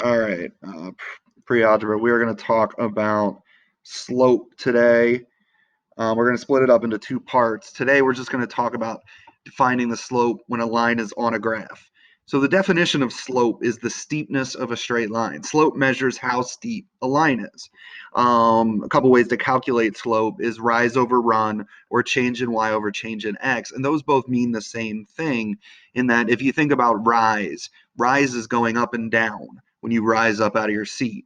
All right, pre-algebra. We are going to talk about slope today. We're going to split it up into two parts. Today, we're just going to talk about defining the slope when a line is on a graph. So the definition of slope is the steepness of a straight line. Slope measures how steep a line is. A couple ways to calculate slope is rise over run or change in y over change in x. And those both mean the same thing in that if you think about rise is going up and down when you rise up out of your seat.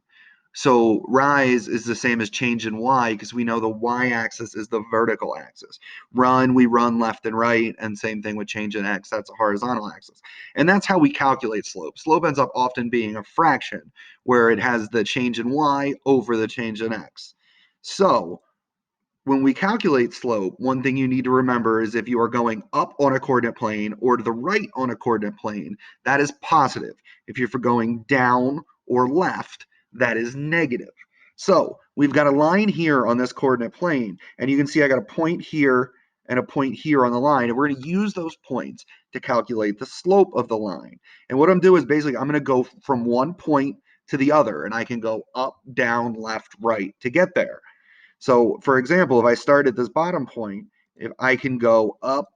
So rise is the same as change in y because we know the y-axis is the vertical axis. Run, we run left and right, and same thing with change in x, that's a horizontal axis. And that's how we calculate slope. Slope ends up often being a fraction where it has the change in y over the change in x. So when we calculate slope, one thing you need to remember is if you are going up on a coordinate plane or to the right on a coordinate plane, that is positive. If you're going down or left, that is negative. So we've got a line here on this coordinate plane, and you can see I got a point here and a point here on the line, and we're going to use those points to calculate the slope of the line. And what I'm doing is basically I'm going to go from one point to the other, and I can go up, down, left, right to get there. So for example, if I start at this bottom point, if I can go up,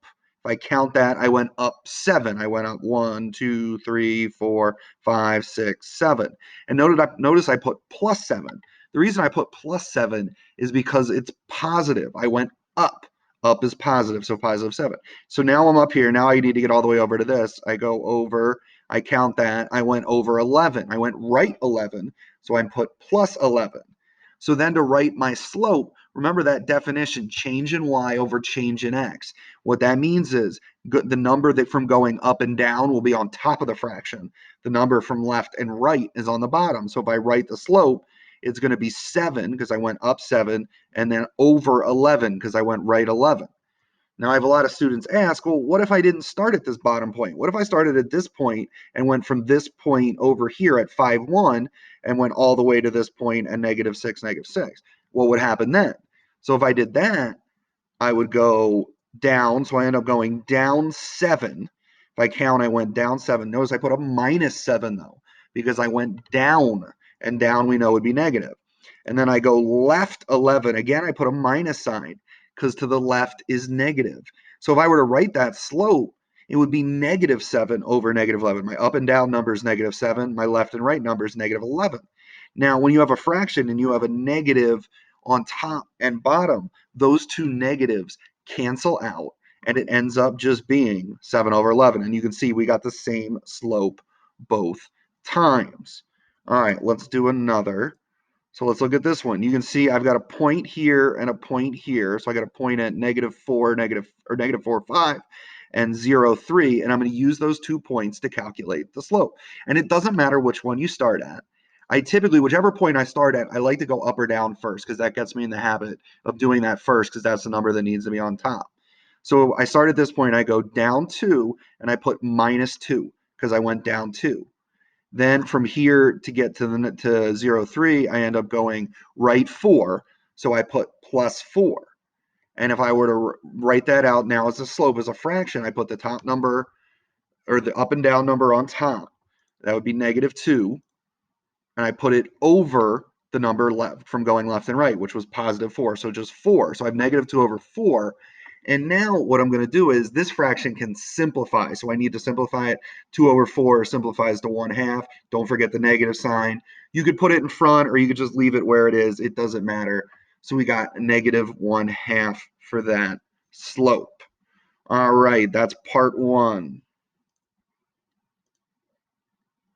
if I count that, I went up 7. I went up 1, 2, 3, 4, 5, 6, 7. And notice I put plus 7. The reason I put plus 7 is because it's positive. I went up. Up is positive, so positive 7. So now I'm up here. Now I need to get all the way over to this. I go over, I count that. I went over 11. I went right 11, so I put plus 11. So then to write my slope, remember that definition, change in y over change in x. What that means is the number that from going up and down will be on top of the fraction. The number from left and right is on the bottom. So if I write the slope, it's going to be 7 because I went up 7, and then over 11 because I went right 11. Now, I have a lot of students ask, well, what if I didn't start at this bottom point? What if I started at this point and went from this point over here at 5, 1 and went all the way to this point at -6, -6? What would happen then? So if I did that, I would go down. So I end up going down 7. If I count, I went down 7. Notice I put a -7 though, because I went down, and down we know would be negative. And then I go left 11. Again, I put a minus sign because to the left is negative. So if I were to write that slope, it would be -7 over -11. My up and down number is -7. My left and right number is -11. Now, when you have a fraction and you have a negative on top and bottom, those two negatives cancel out, and it ends up just being 7 over 11. And you can see we got the same slope both times. All right, let's do another. So let's look at this one. You can see I've got a point here and a point here. So I got a point at -4, 5, and 0, 3. And I'm going to use those 2 points to calculate the slope. And it doesn't matter which one you start at. I typically, whichever point I start at, I like to go up or down first because that gets me in the habit of doing that first because that's the number that needs to be on top. So I start at this point, I go down 2, and I put -2 because I went down 2. Then from here to get to 0, 3, I end up going right 4. So I put +4. And if I were to write that out now as a slope, as a fraction, I put the top number or the up and down number on top. That would be -2. And I put it over the number left from going left and right, which was +4. So just 4. So I have -2 over 4. And now what I'm going to do is this fraction can simplify. So I need to simplify it. 2 over 4 simplifies to 1/2. Don't forget the negative sign. You could put it in front or you could just leave it where it is. It doesn't matter. So we got -1/2 for that slope. All right, that's part 1.